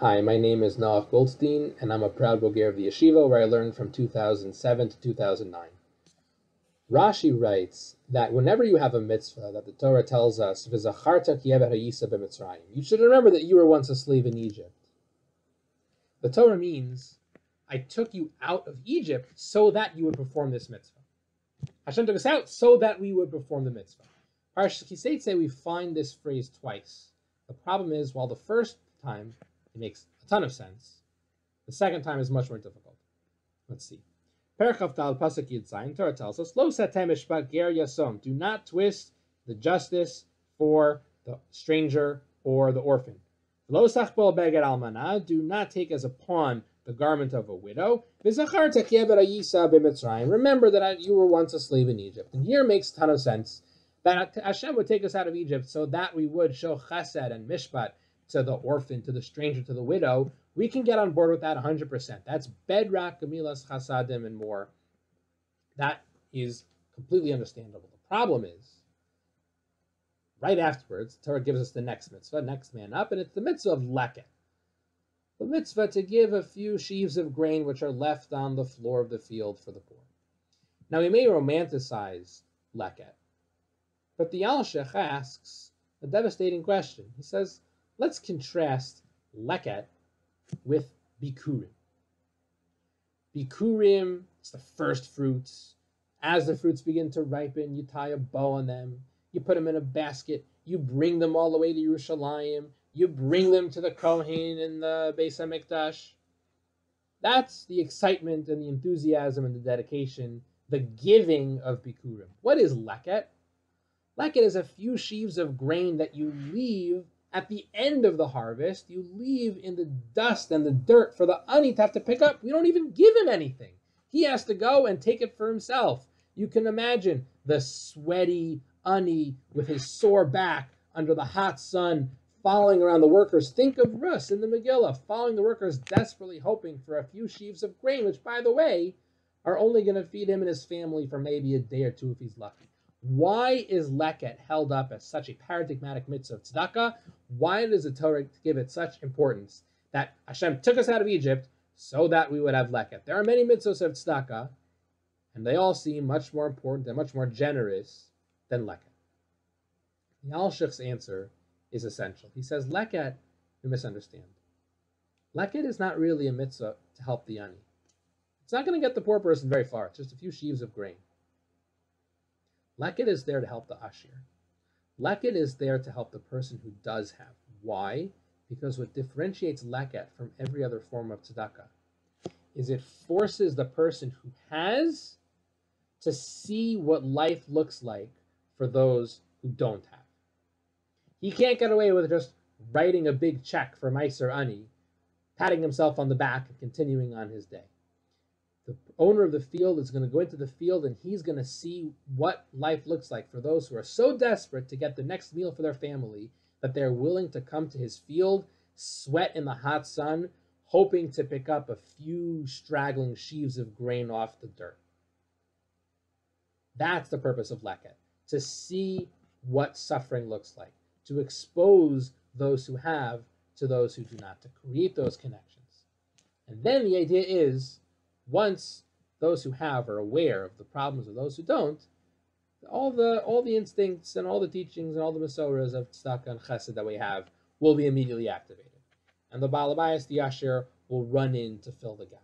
Hi, my name is Noach Goldstein, and I'm a proud Boger of the yeshiva where I learned from 2007 to 2009. Rashi writes that whenever you have a mitzvah that the Torah tells us, "V'zacharta ki eved hayisa b'Mitzrayim," you should remember that you were once a slave in Egypt. The Torah means, I took you out of Egypt so that you would perform this mitzvah. Hashem took us out so that we would perform the mitzvah. Parashat Teitzei, we find this phrase twice. The problem is, while the first time it makes a ton of sense, the second time is much more difficult. Let's see. Parashat Pasuk Yud Zayin, Torah tells us, "Lo satem mishpat ger yasom." Do not twist the justice for the stranger or the orphan. Lo sachbol beged almana. Do not take as a pawn the garment of a widow. V'zacharta ki eved hayisa b'Mitzrayim. Remember that you were once a slave in Egypt. And here makes a ton of sense that Hashem would take us out of Egypt so that we would show chesed and mishpat to the orphan, to the stranger, to the widow. We can get on board with that 100%. That's bedrock, gemilas, chasadim, and more. That is completely understandable. The problem is, right afterwards, Torah gives us the next mitzvah, next man up, and it's the mitzvah of Leket. The mitzvah to give a few sheaves of grain which are left on the floor of the field for the poor. Now, we may romanticize Leket, but the Alshech asks a devastating question. He says, let's contrast Leket with Bikurim. Bikurim, it's the first fruits. As the fruits begin to ripen, you tie a bow on them, you put them in a basket, you bring them all the way to Yerushalayim, you bring them to the Kohen in the Beis HaMikdash. That's the excitement and the enthusiasm and the dedication, the giving of Bikurim. What is Leket? Leket is a few sheaves of grain that you leave at the end of the harvest. You leave in the dust and the dirt for the ani to have to pick up. We don't even give him anything. He has to go and take it for himself. You can imagine the sweaty ani with his sore back under the hot sun following around the workers. Think of Rus in the Megillah, following the workers desperately hoping for a few sheaves of grain, which, by the way, are only going to feed him and his family for maybe a day or two if he's lucky. Why is Leket held up as such a paradigmatic mitzvah of tzedaka? Why does the Torah give it such importance that Hashem took us out of Egypt so that we would have Leket? There are many mitzvahs of tzedaka, and they all seem much more important and much more generous than Leket. The Alshech's answer is essential. He says, Leket, you misunderstand. Leket is not really a mitzvah to help the ani. It's not going to get the poor person very far. It's just a few sheaves of grain. Leket is there to help the ashir. Leket is there to help the person who does have. Why? Because what differentiates Leket from every other form of tzedakah is it forces the person who has to see what life looks like for those who don't have. He can't get away with just writing a big check for Meiser Ani, patting himself on the back and continuing on his day. The owner of the field is going to go into the field and he's going to see what life looks like for those who are so desperate to get the next meal for their family that they're willing to come to his field, sweat in the hot sun, hoping to pick up a few straggling sheaves of grain off the dirt. That's the purpose of Leket, to see what suffering looks like, to expose those who have to those who do not, to create those connections. And then the idea is, once those who have are aware of the problems of those who don't, all the instincts and all the teachings and all the masoras of tzedakah and chesed that we have will be immediately activated. And the Baal Habayis, the Asher, will run in to fill the gap.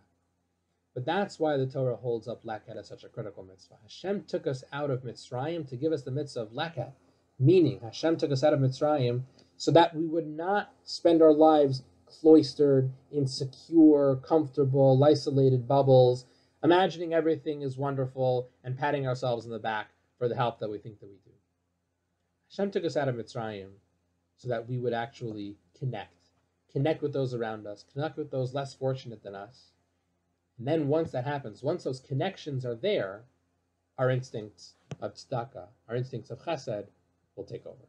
But that's why the Torah holds up Leket as such a critical mitzvah. Hashem took us out of Mitzrayim to give us the mitzvah of Leket, meaning Hashem took us out of Mitzrayim so that we would not spend our lives cloistered, insecure, comfortable, isolated bubbles, imagining everything is wonderful and patting ourselves on the back for the help that we think that we do. Hashem took us out of Mitzrayim so that we would actually connect with those around us, connect with those less fortunate than us. And then once that happens, once those connections are there, our instincts of tzedakah, our instincts of chesed will take over.